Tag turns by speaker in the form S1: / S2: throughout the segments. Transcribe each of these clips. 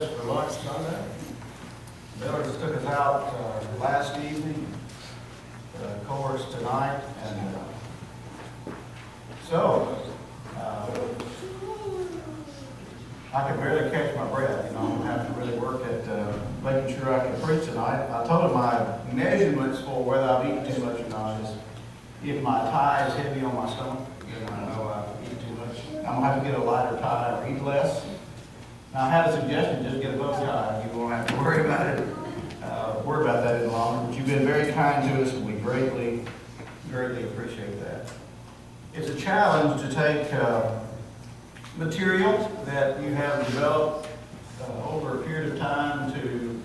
S1: For lunch Sunday. Miller just took us out last evening, chorus tonight, and I could barely catch my breath. I'm going to have to really work at making sure I can preach tonight. I told him my measurements for whether I've eaten too much or not is if my tie is heavy on my stomach, then I know I've eaten too much. I'm going to have to get a lighter tie or eat less. Now, I had a suggestion, just get a bow tie. You won't have to worry about it. Worry about that any longer. But you've been very kind to us, and we greatly appreciate that. It's a challenge to take material that you have developed over a period of time to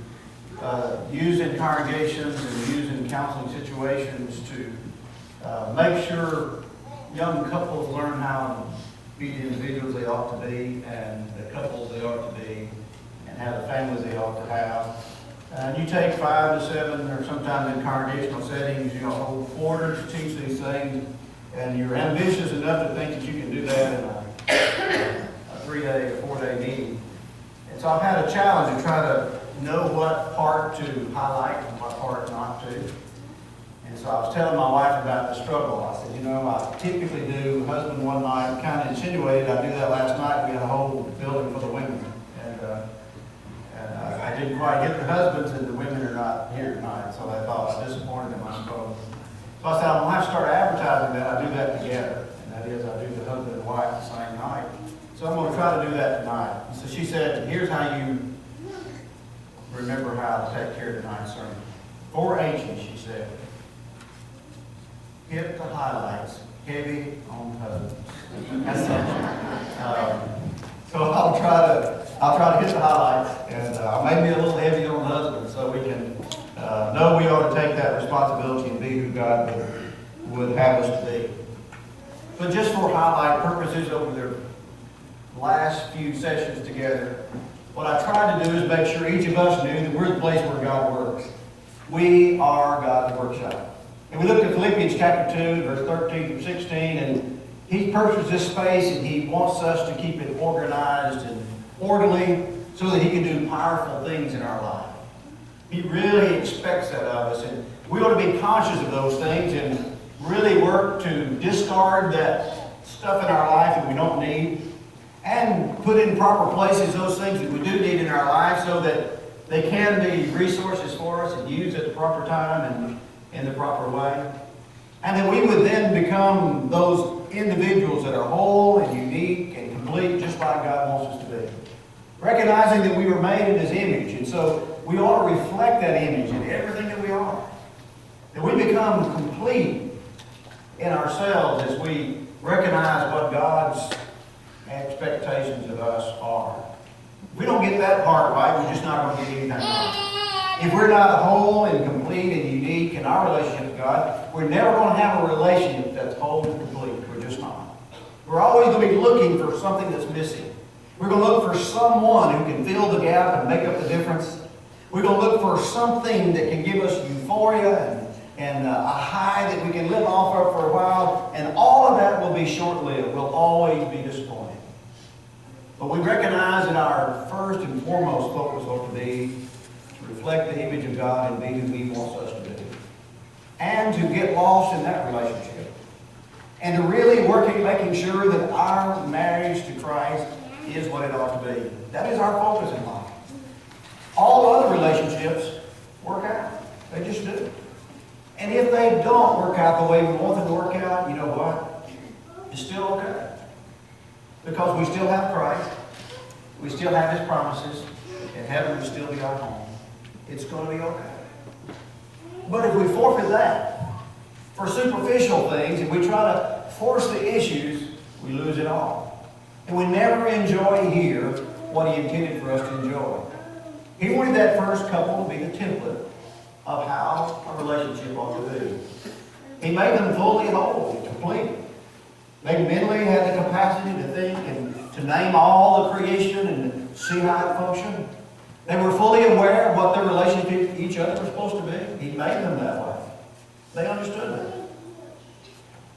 S1: use in congregations and use in counseling situations to make sure young couples learn how to be the individuals they ought to be, and the couples they ought to be, and have the families they ought to have. And you take 5 to 7, or sometimes in congregational settings, a whole quarter to teach these things, and you're ambitious enough to think that you can do that in a 3-day or 4-day meeting. And so I've had a challenge to try to know what part to highlight and what part not to. And so I was telling my wife about the struggle. I said, I typically do husband one night, kind of insinuated I do that last night. We had a whole building full of women. And I didn't quite get the husbands, and the women are not here tonight. So they thought I was disappointed in my struggle. So I said, I'm going to have to start advertising that I do that together. And that is, I do the husband and wife the same night. So I'm going to try to do that tonight. So she said, here's how you remember how to take care of tonight's sermon. 4 H's, she said. Hit the highlights, heavy on husbands. So I'll try to hit the highlights, and I may be a little heavy on husbands, so we can know we ought to take that responsibility and be who God would have us to be. But just for highlight purposes, over the last few sessions together, what I tried to do is make sure each of us knew that we're the place where God works. We are God's workshop. And we looked at Philippians chapter 2, verse 13 through 16, and He purchased this space, and He wants us to keep it organized and orderly so that He can do powerful things in our life. He really expects that of us, and we ought to be conscious of those things and really work to discard that stuff in our life that we don't need and put in proper places those things that we do need in our life so that they can be resources for us and used at the proper time and in the proper way. And that we would then become those individuals that are whole and unique and complete, just like God wants us to be. Recognizing that we were made in His image, and so we ought to reflect that image in everything that we are. That we become complete in ourselves as we recognize what God's expectations of us are. If we don't get that part right, we're just not going to get anything right. If we're not whole and complete and unique in our relationship with God, we're never going to have a relationship that's whole and complete. We're just not. We're always going to be looking for something that's missing. We're going to look for someone who can fill the gap and make up the difference. We're going to look for something that can give us euphoria and a high that we can live off of for a while. And all of that will be short-lived. We'll always be disappointed. But we recognize that our first and foremost focus ought to be reflect the image of God and be who He wants us to be. And to get lost in that relationship. And to really work at making sure that our marriage to Christ is what it ought to be. That is our focus in life. All other relationships work out. They just do. And if they don't work out the way we want them to work out, you know what? It's still okay. Because we still have Christ. We still have His promises. And heaven will still be our home. It's going to be okay. But if we forfeit that for superficial things and we try to force the issues, we lose it all. And we never enjoy here what He intended for us to enjoy. He wanted that first couple to be the template of how a relationship ought to be. He made them fully whole and complete. They mentally had the capacity to think and to name all the creation and see how it functioned. They were fully aware of what their relationship to each other was supposed to be. He made them that way. They understood that.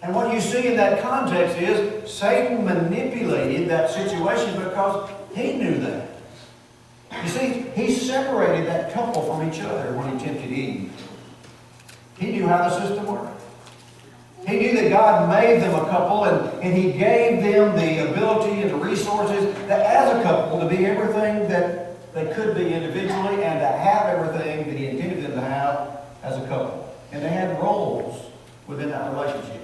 S1: And what you see in that context is Satan manipulated that situation because he knew that. You see, he separated that couple from each other when he tempted Eve. He knew how the system worked. He knew that God made them a couple, and he gave them the ability and the resources that as a couple to be everything that they could be individually and to have everything that he intended them to have as a couple. And they had roles within that relationship.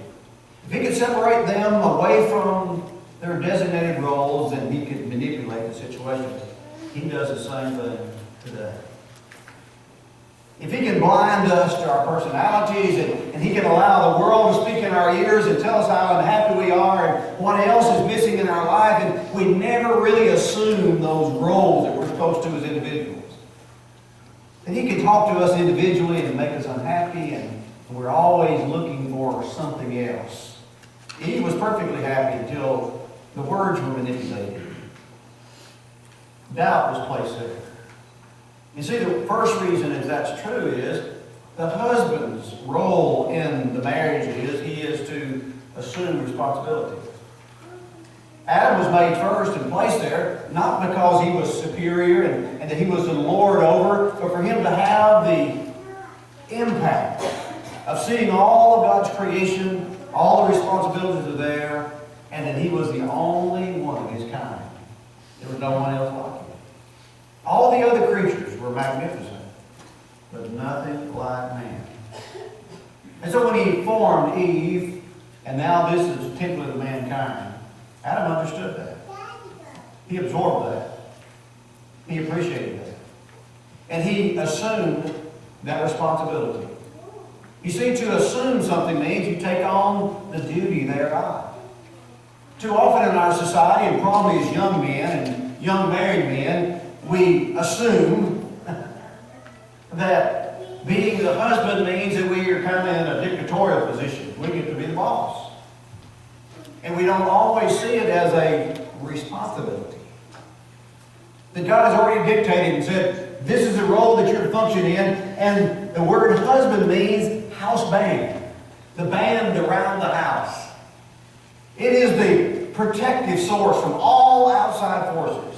S1: If he could separate them away from their designated roles, then he could manipulate the situation. He does the same thing today. If he can blind us to our personalities and he can allow the world to speak in our ears and tell us how unhappy we are and what else is missing in our life, and we never really assume those roles that we're supposed to as individuals. And he can talk to us individually and make us unhappy, and we're always looking for something else. Eve was perfectly happy until the words were manipulated. Doubt was placed there. You see, the first reason is that's true is the husband's role in the marriage is he is to assume responsibility. Adam was made first and placed there, not because he was superior and that he was the Lord over, but for him to have the impact of seeing all of God's creation, all the responsibilities are there, and that he was the only one of his kind. There was no one else like him. All the other creatures were magnificent, but nothing like man. And so when he formed Eve, and now this is template of mankind, Adam understood that. He absorbed that. He appreciated that. And he assumed that responsibility. You see, to assume something means you take on the duty thereof. Too often in our society, and probably as young men and young married men, we assume that being the husband means that we are kind of in a dictatorial position. We get to be the boss. And we don't always see it as a responsibility. That God has already dictated and said, this is the role that you're to function in. And the word husband means house band. The band around the house. It is the protective source from all outside forces.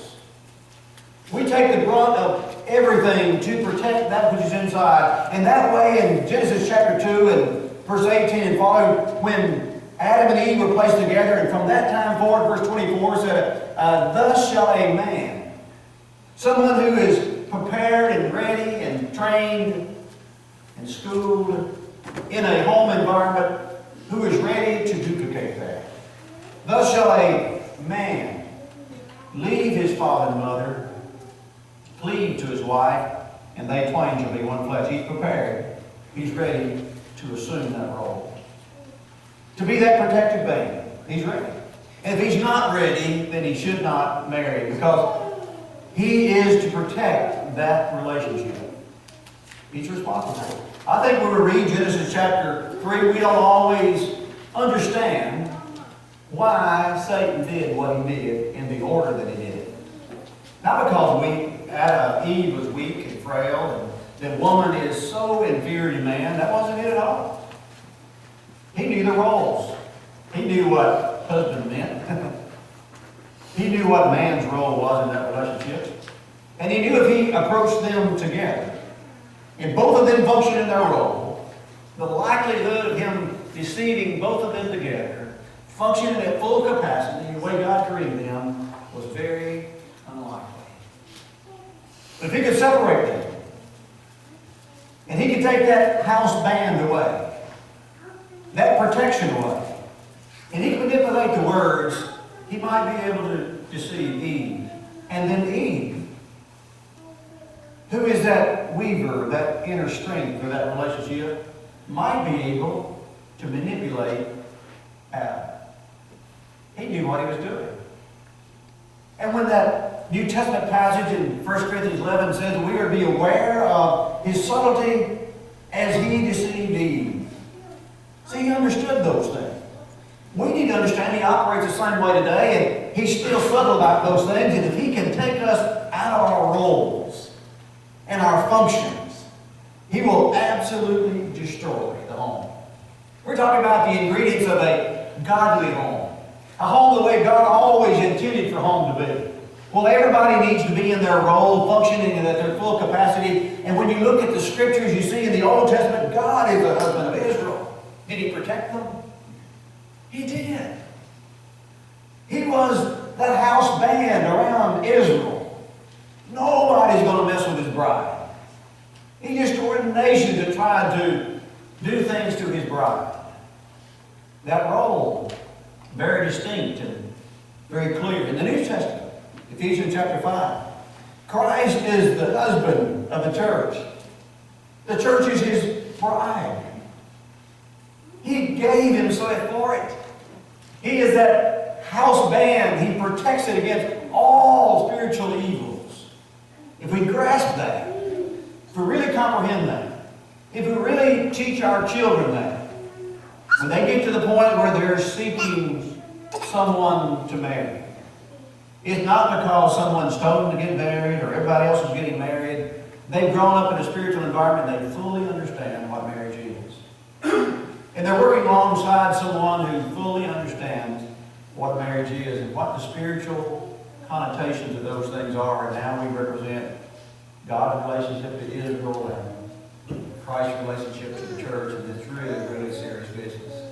S1: We take the brunt of everything to protect that which is inside. And that way in Genesis chapter 2 and verse 18 and following, when Adam and Eve were placed together, and from that time forward, verse 24 said, thus shall a man, someone who is prepared and ready and trained and schooled in a home environment, who is ready to duplicate that. Thus shall a man leave his father and mother, cleave to his wife, and they twain shall be one flesh. He's prepared. He's ready to assume that role. To be that protective band. He's ready. And if he's not ready, then he should not marry, because he is to protect that relationship. He's responsible. I think when we read Genesis chapter 3, we don't always understand why Satan did what he did in the order that he did. Not because Eve was weak and frail, and that woman is so inferior to man. That wasn't it at all. He knew the roles. He knew what husband meant. He knew what man's role was in that relationship. And he knew if he approached them together, and both of them functioned in their role, the likelihood of him deceiving both of them together, functioning at full capacity, the way God created them, was very unlikely. But if he could separate them, and he could take that house band away, that protection away, and he could manipulate the words, he might be able to deceive Eve. And then Eve, who is that weaver, that inner strength for that relationship, might be able to manipulate Adam. He knew what he was doing. And when that New Testament passage in 1 Corinthians 11 says we are to be aware of his subtlety as he deceived Eve. See, he understood those things. We need to understand he operates the same way today, and he's still subtle about those things. And if he can take us out of our roles and our functions, he will absolutely destroy the home. We're talking about the ingredients of a godly home. A home the way God always intended for home to be. Well, everybody needs to be in their role, functioning at their full capacity. And when you look at the scriptures, you see in the Old Testament, God is the husband of Israel. Did he protect them? He did. He was that house band around Israel. Nobody's going to mess with his bride. He destroyed a nation that tried to do things to his bride. That role, very distinct and very clear. In the New Testament, Ephesians chapter 5, Christ is the husband of the church. The church is his bride. He gave himself for it. He is that house band. He protects it against all spiritual evils. If we grasp that, if we really comprehend that, if we really teach our children that, when they get to the point where they're seeking someone to marry, it's not because someone's told them to get married or everybody else is getting married. They've grown up in a spiritual environment. They fully understand what marriage is. And they're working alongside someone who fully understands what marriage is and what the spiritual connotations of those things are and how we represent God's relationship to Israel and Christ's relationship to the church. And it's really, really serious business.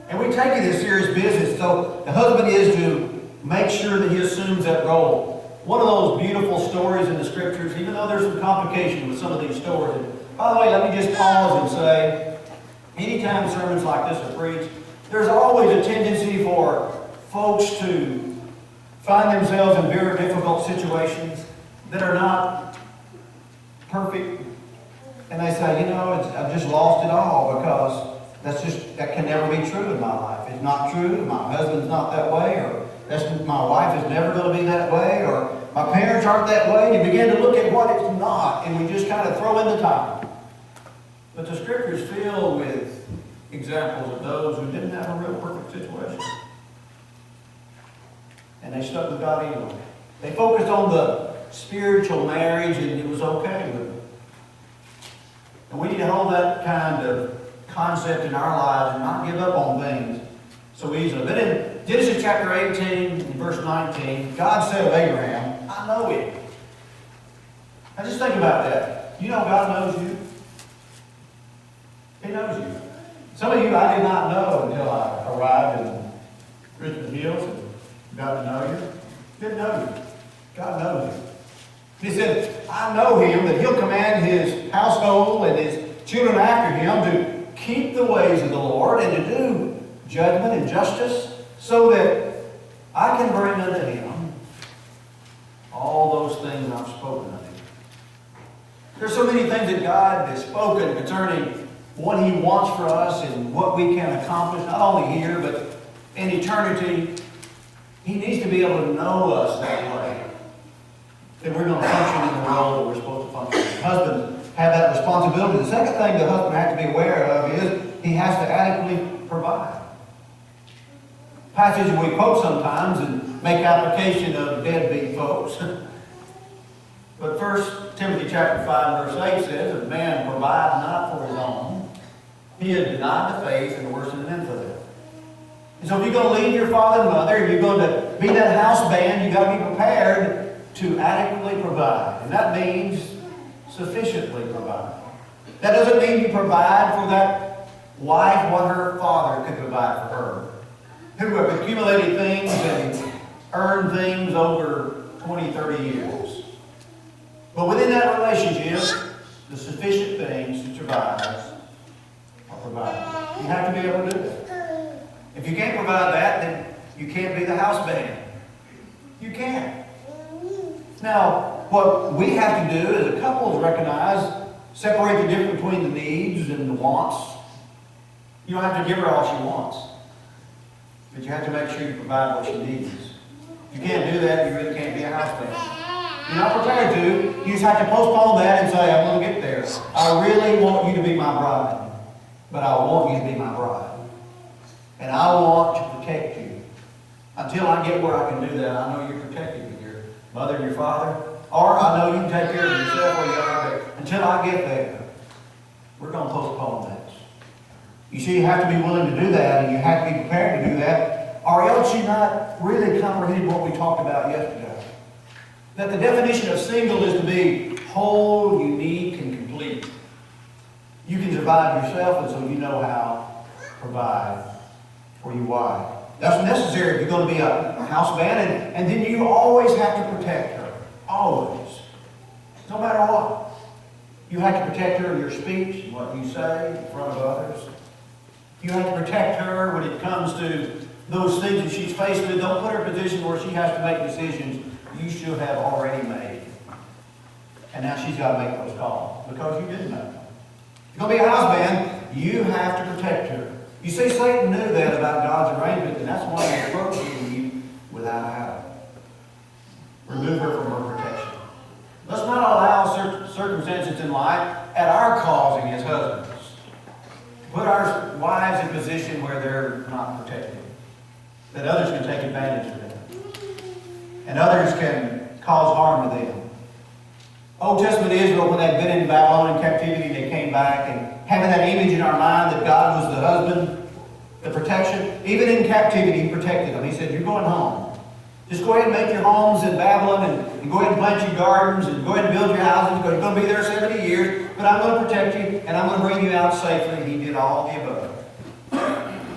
S1: And we take it as serious business. So the husband is to make sure that he assumes that role. One of those beautiful stories in the scriptures, even though there's some complication with some of these stories. And by the way, let me just pause and say, anytime sermons like this are preached, there's always a tendency for folks to find themselves in very difficult situations that are not perfect. And they say, you know, I've just lost it all because that can never be true in my life. It's not true. My husband's not that way, or my wife is never going to be that way, or my parents aren't that way. And you begin to look at what it's not, and we just kind of throw in the towel. But the scriptures fill with examples of those who didn't have a real perfect situation. And they stuck with God anyway. They focused on the spiritual marriage, and it was okay with them. And we need to hold that kind of concept in our lives and not give up on things so easily. But in Genesis chapter 18, verse 19, God said of Abraham, I know him. Now just think about that. You know God knows you. He knows you. Some of you I did not know until I arrived in Richmond Hills and got to know you. Didn't know you. God knows you. He said, I know him, that he'll command his household and his children after him to keep the ways of the Lord and to do judgment and justice, so that I can bring unto him all those things I've spoken unto him. There's so many things that God has spoken concerning what he wants for us and what we can accomplish, not only here, but in eternity. He needs to be able to know us that way, that we're going to function in the role that we're supposed to function in. Husbands have that responsibility. The second thing the husband has to be aware of is he has to adequately provide. Passages we quote sometimes and make application of deadbeat folks. But 1 Timothy chapter 5 verse 8 says, if a man provide not for his own, he has denied the faith and worse than an infidel. And so if you're going to leave your father and mother, and you're going to be that house band, you've got to be prepared to adequately provide. And that means sufficiently provide. That doesn't mean you provide for that wife what her father could provide for her, who have accumulated things and earned things over 20, 30 years. But within that relationship, the sufficient things to survive are provided. You have to be able to do that. If you can't provide that, then you can't be the house band. You can't. Now, what we have to do as a couple is recognize, separate the difference between the needs and the wants. You don't have to give her all she wants, but you have to make sure you provide what she needs. If you can't do that, you really can't be a house band. You're not prepared to. You just have to postpone that and say, I'm going to get there. I really want you to be my bride, but I want you to be my bride. And I want to protect you. Until I get where I can do that, I know you're protected with your mother and your father. Or I know you can take care of yourself where you are. But until I get there, we're going to postpone that. You see, you have to be willing to do that, and you have to be prepared to do that, or else you're not really comprehending what we talked about yesterday. That the definition of single is to be whole, unique, and complete. You can survive yourself, and so you know how to provide for your wife. That's necessary if you're going to be a house band, and then you always have to protect her. Always. No matter what. You have to protect her in your speech, what you say in front of others. You have to protect her when it comes to those things that she's faced with. Don't put her in a position where she has to make decisions you should have already made. And now she's got to make those calls because you didn't make them. If you're going to be a house band, you have to protect her. You see, Satan knew that about God's arrangement, and that's why he approached you without Adam. Remove her from her protection. Let's not allow circumstances in life at our causing as husbands to put our wives in a position where they're not protected. That others can take advantage of them. And others can cause harm to them. Old Testament Israel, when they'd been in Babylonian captivity, they came back, and having that image in our mind that God was the husband, the protection, even in captivity, he protected them. He said, you're going home. Just go ahead and make your homes in Babylon, and go ahead and plant your gardens, and go ahead and build your houses, because you're going to be there 70 years, but I'm going to protect you, and I'm going to bring you out safely. And he did all the above.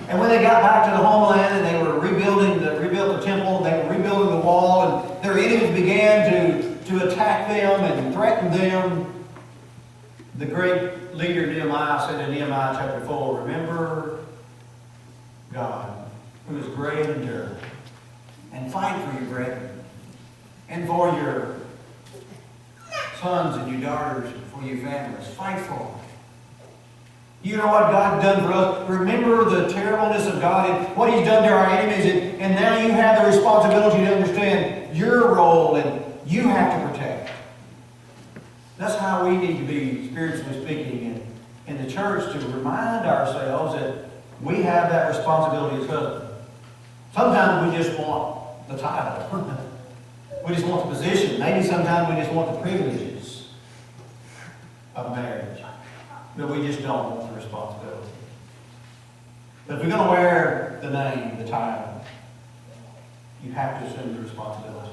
S1: And when they got back to the homeland, and they were rebuilt the temple, they were rebuilding the wall, and their enemies began to attack them and threaten them, the great leader Nehemiah said in Nehemiah chapter 4, remember God, who is great and enduring, and fight for your brethren, and for your sons and your daughters, and for your families. Fight for them. You know what God done for us. Remember the terribleness of God and what He's done to our enemies. And now you have the responsibility to understand your role, and you have to protect. That's how we need to be, spiritually speaking, in the church, to remind ourselves that we have that responsibility as husbands. Sometimes we just want the title. We just want the position. Maybe sometimes we just want the privileges of marriage. But we just don't want the responsibility. But if we're going to wear the name, the title, you have to assume the responsibility.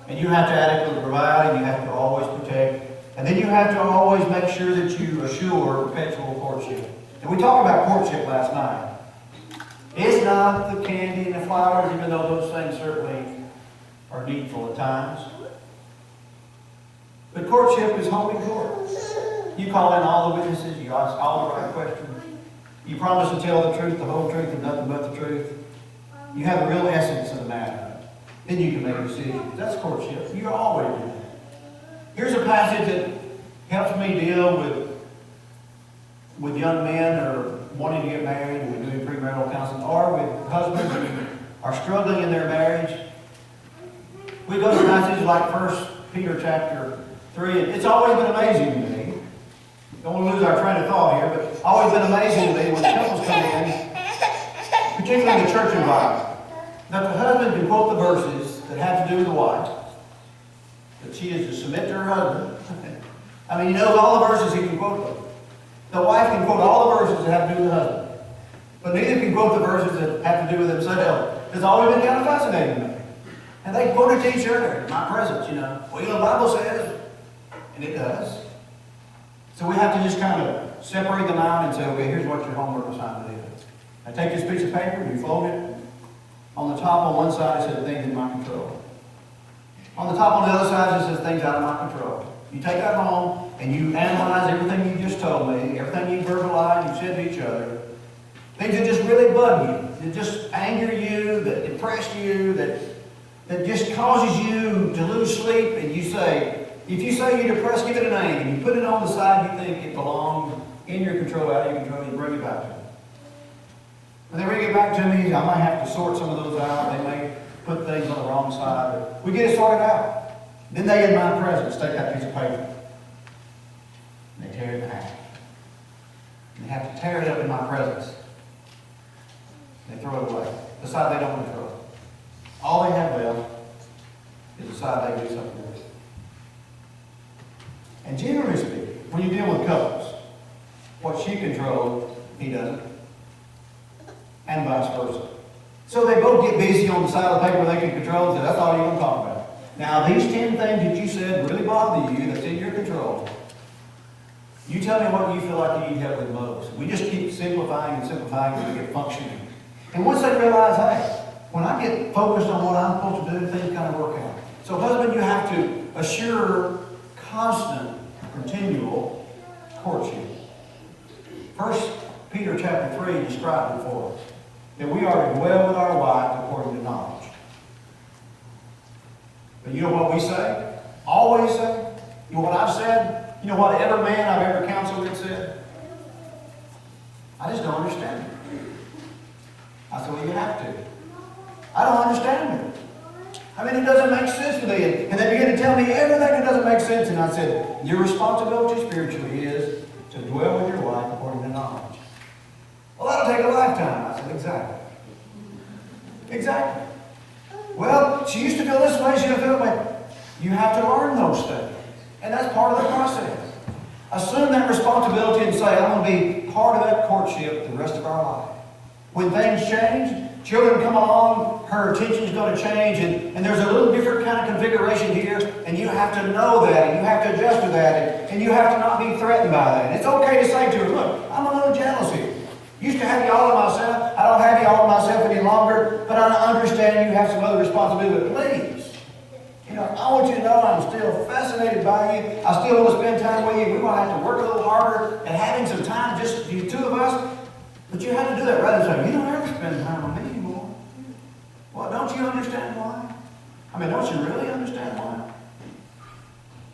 S1: And you have to adequately provide, and you have to always protect. And then you have to always make sure that you assure perpetual courtship. And we talked about courtship last night. It's not the candy and the flowers, even though those things certainly are needful at times. But courtship is holding court. You call in all the witnesses, you ask all the right questions. You promise to tell the truth, the whole truth, and nothing but the truth. You have the real essence of the matter. Then you can make a decision. That's courtship. You always do that. Here's a passage that helps me deal with young men who are wanting to get married, and we're doing premarital counseling, or with husbands who are struggling in their marriage. We go to passages like 1 Peter chapter 3. It's always been amazing to me. Don't want to lose our train of thought here, but it's always been amazing to me when couples come in, particularly in the church environment, that the husband can quote the verses that have to do with the wife, that she is to submit to her husband. I mean, he knows all the verses, he can quote them. The wife can quote all the verses that have to do with the husband, but neither can quote the verses that have to do with themselves. It's always been kind of fascinating to me. And they quote it to each other in my presence, you know. Well, the Bible says, and it does. So we have to just kind of separate them out and say, okay, here's what your homework assignment is. I take this piece of paper, you fold it. On the top on one side it says things in my control. On the top on the other side it says things out of my control. You take that home and you analyze everything you just told me, everything you verbalized, you said to each other. Things that just really bug you, that just anger you, that depress you, that just causes you to lose sleep, and you say, if you say you're depressed, give it a name, and you put it on the side you think it belongs in your control, out of your control, and you bring it back to me. When they bring it back to me, I might have to sort some of those out. They may put things on the wrong side, but we get it sorted out. Then they, in my presence, take that piece of paper, and they tear it in half. And they have to tear it up in my presence. And they throw it away. The side they don't control. All they have left is the side they do something with. And generally speaking, when you deal with couples, what she controls, he doesn't. And vice versa. So they both get busy on the side of the paper they can control, and say, that's all you're going to talk about. Now, these 10 things that you said really bother you, that's in your control. You tell me what you feel like you need help with most. We just keep simplifying and simplifying until we get functioning. And once they realize, hey, when I get focused on what I'm supposed to do, things kind of work out. So husband, you have to assure constant, continual courtship. 1 Peter chapter 3 describes it for us, that we are to dwell with our wife according to knowledge. But you know what we say? Always say? You know what I've said? You know what every man I've ever counseled with said? I just don't understand it. I said, well, you have to. I don't understand it. I mean, it doesn't make sense to me. And they begin to tell me everything that doesn't make sense. And I said, your responsibility spiritually is to dwell with your wife according to knowledge. Well, that'll take a lifetime. I said, exactly. Exactly. Well, she used to feel this way, she used to feel that way. You have to learn those things. And that's part of the process. Assume that responsibility and say, I'm going to be part of that courtship the rest of our life. When things change, children come along, her attention is going to change, and there's a little different kind of configuration here, and you have to know that, and you have to adjust to that, and you have to not be threatened by that. And it's okay to say to her, look, I'm a little jealous here. Used to have you all to myself. I don't have you all to myself any longer, but I understand you have some other responsibility. Please, you know, I want you to know I'm still fascinated by you. I still want to spend time with you. We're going to have to work a little harder at having some time, just the two of us. But you have to do that rather than say, you don't ever spend time with me anymore. Well, don't you understand why? I mean, don't you really understand why?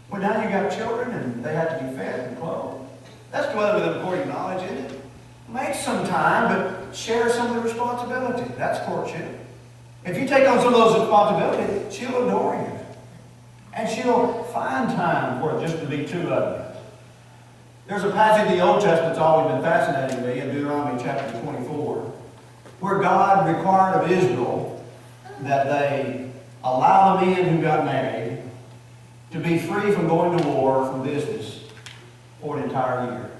S1: Well, now you got children and they have to be fed and clothed. That's dwelling with them according to knowledge, isn't it? Make some time, but share some of the responsibility. That's courtship. If you take on some of those responsibilities, she'll adore you. And she'll find time for it just to be two of you. There's a passage in the Old Testament that's always been fascinating to me in Deuteronomy chapter 24, where God required of Israel that they allow the men who got married to be free from going to war from business for an entire year.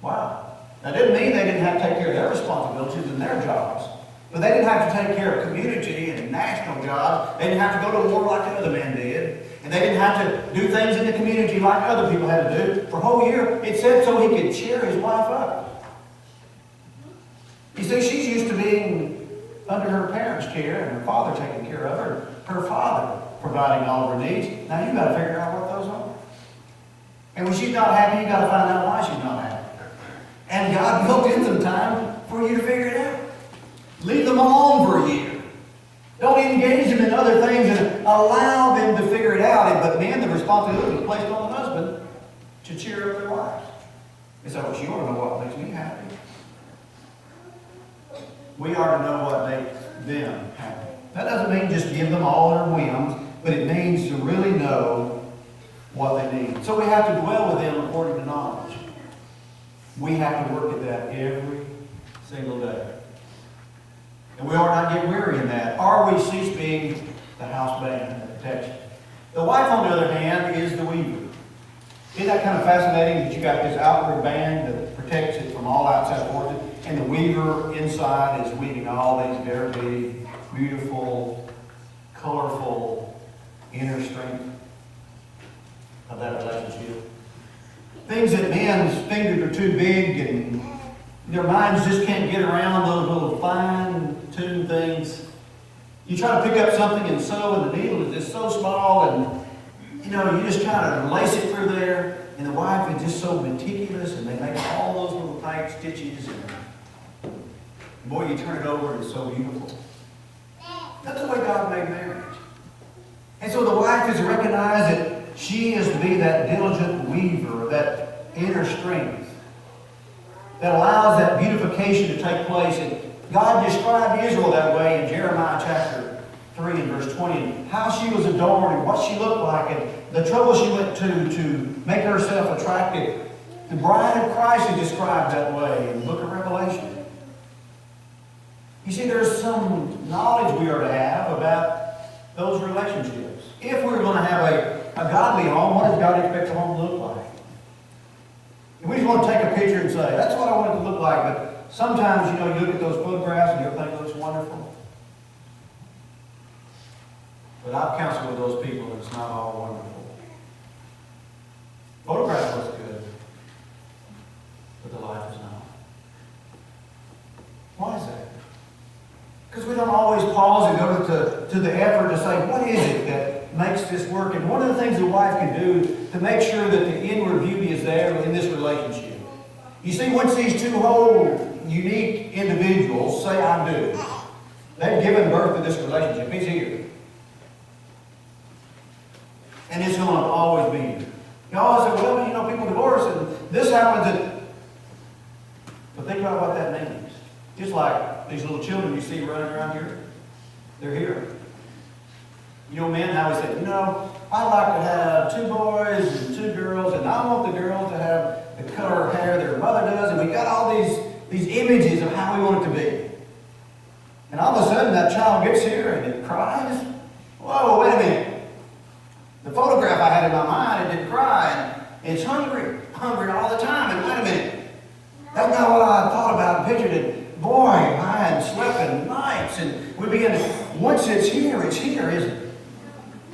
S1: Wow. That didn't mean they didn't have to take care of their responsibilities and their jobs. But they didn't have to take care of community and national jobs. They didn't have to go to war like the other men did. And they didn't have to do things in the community like other people had to do. For a whole year, it said so he could cheer his wife up. You see, she's used to being under her parents' care and her father taking care of her. Her father providing all of her needs. Now you've got to figure out what those are. And when she's not happy, you've got to find out why she's not happy. And God built in some time for you to figure it out. Leave them alone for a year. Don't engage them in other things and allow them to figure it out. But men, the responsibility is placed on the husband to cheer up their wives. And so, well, you want to know what makes me happy? We are to know what makes them happy. That doesn't mean just give them all their whims, but it means to really know what they need. So we have to dwell with them according to knowledge. We have to work at that every single day. And we ought not get weary in that, or we cease being the house band that protects you. The wife, on the other hand, is the weaver. Isn't that kind of fascinating that you got this outward band that protects it from all outside forces, and the weaver inside is weaving all these very beautiful, colorful inner strength of that relationship. Things that men's fingers are too big and their minds just can't get around those little fine-tuned things. You try to pick up something and sew, and the needle is just so small, and you just kind of lace it through there, and the wife is just so meticulous, and they make all those little tight stitches, and boy, you turn it over, and it's so beautiful. That's the way God made marriage. And so the wife is to recognize that she is to be that diligent weaver, that inner strength that allows that beautification to take place. And God described Israel that way in Jeremiah chapter 3 and verse 20, and how she was adorned and what she looked like and the trouble she went to make herself attractive. The bride of Christ is described that way in the book of Revelation. You see, there's some knowledge we are to have about those relationships. If we're going to have a godly home, what does God expect a home to look like? And we just want to take a picture and say, that's what I want it to look like. But sometimes, you look at those photographs and everything looks wonderful. But I've counseled with those people, and it's not all wonderful. Photograph looks good, but the life is not. Why is that? Because we don't always pause and go to the effort to say, what is it that makes this work? And one of the things a wife can do to make sure that the inward beauty is there in this relationship. You see, once these two whole, unique individuals say, I do, they've given birth to this relationship. He's here. And it's going to always be here. You always say, well, you know, people divorce and this happens. But think about what that means. Just like these little children you see running around here. They're here. You know, men, how we say, you know, I'd like to have 2 boys and 2 girls, and I want the girls to have the color of hair their mother does, and we got all these images of how we want it to be. And all of a sudden that child gets here and it cries. Whoa, wait a minute. The photograph I had in my mind, it didn't cry, and it's hungry all the time, and wait a minute. That's not what I thought about and pictured it. Boy, I had slept in nights, and we begin to, once it's here, isn't it?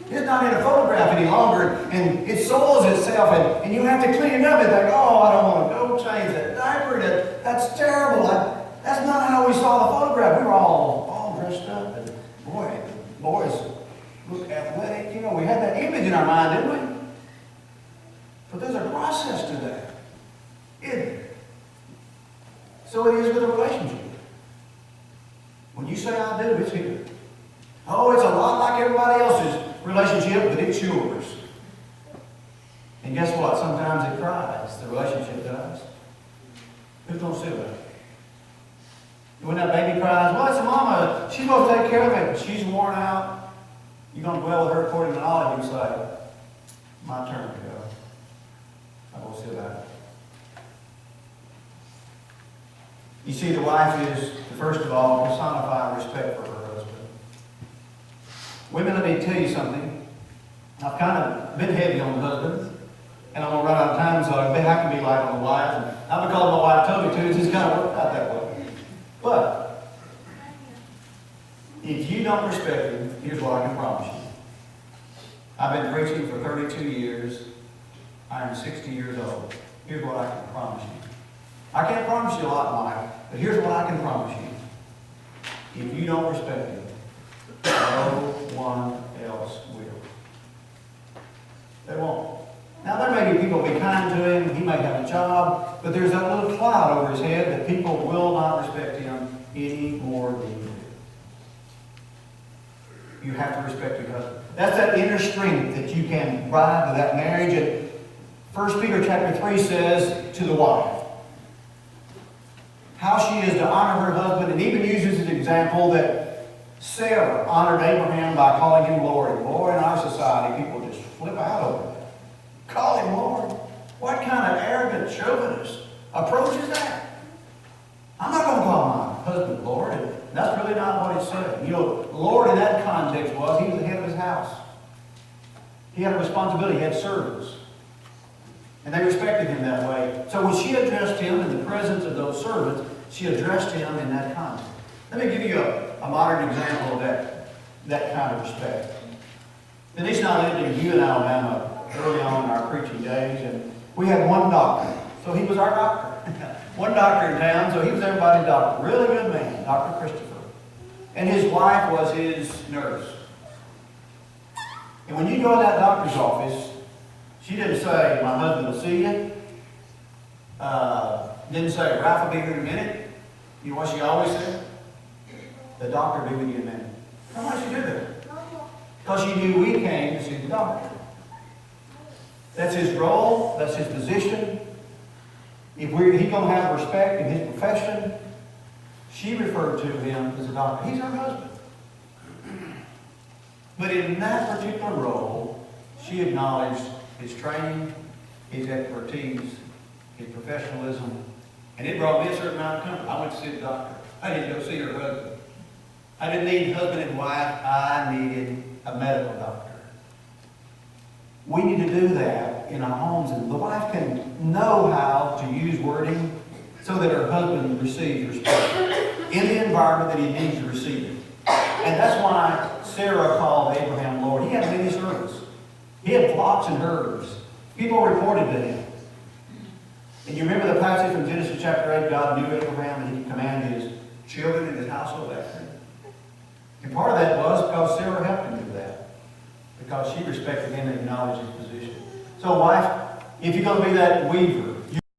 S1: It's not in a photograph any longer, and it soils itself, and you have to clean it up and think, oh, I don't want to go change that diaper. That's terrible. That's not how we saw the photograph. We were all dressed up, and boy, boys look athletic. You know, we had that image in our mind, didn't we? But there's a process to that, isn't there? So it is with a relationship. When you say I do, it's here. Oh, it's a lot like everybody else's relationship, but it's yours. And guess what? Sometimes it cries. The relationship does. Who's going to sit with it? When that baby cries, well, it's a mama. She's supposed to take care of it. But she's worn out. You're going to dwell with her according to knowledge and say, my turn to go. I will sit back. You see, the wife is, first of all, personifying respect for her husband. Women, let me tell you something. I've kind of been heavy on the husbands, and I'm going to run out of time, so I have to be light on the wives. And not because my wife told me to, it's just kind of worked out that way. But if you don't respect him, here's what I can promise you. I've been preaching for 32 years. I am 60 years old. Here's what I can promise you. I can't promise you a lot, Mike, but here's what I can promise you. If you don't respect him, no one else will. They won't. Now, there may be people be kind to him, he may have a job, but there's that little cloud over his head that people will not respect him any more than you do. You have to respect your husband. That's that inner strength that you can ride to that marriage. And 1 Peter chapter 3 says to the wife, how she is to honor her husband, and even uses an example that Sarah honored Abraham by calling him Lord. And boy, in our society, people just flip out over that. Call him Lord. What kind of arrogant chauvinist approach is that? I'm not going to call my husband Lord. And that's really not what it said. You know, Lord in that context was, he was the head of his house. He had a responsibility. He had servants. And they respected him that way. So when she addressed him in the presence of those servants, she addressed him in that context. Let me give you a modern example of that kind of respect. Denise and I lived in Houston, Alabama early on in our preaching days, and we had one doctor. So he was our doctor. One doctor in town, so he was everybody's doctor. Really good man, Dr. Christopher. And his wife was his nurse. And when you go in that doctor's office, she didn't say, my husband will see you. Didn't say, Ralph will be here in a minute. You know what she always said? The doctor will be with you in a minute. Now, why did she do that? Because she knew we came to see the doctor. That's his role. That's his position. If he's going to have respect in his profession, she referred to him as a doctor. He's her husband. But in that particular role, she acknowledged his training, his expertise, his professionalism, and it brought me a certain amount of comfort. I went to see the doctor. I didn't go see her husband. I didn't need husband and wife. I needed a medical doctor. We need to do that in our homes, and the wife can know how to use wording so that her husband receives respect in the environment that he needs to receive it. And that's why Sarah called Abraham Lord. he had many servants. He had flocks and herds. People reported to him. And you remember the passage from Genesis chapter 8, God knew Abraham and he commanded his children and his household after him. And part of that was because Sarah helped him do that. Because she respected him and acknowledged his position. So wife, if you're going to be that weaver,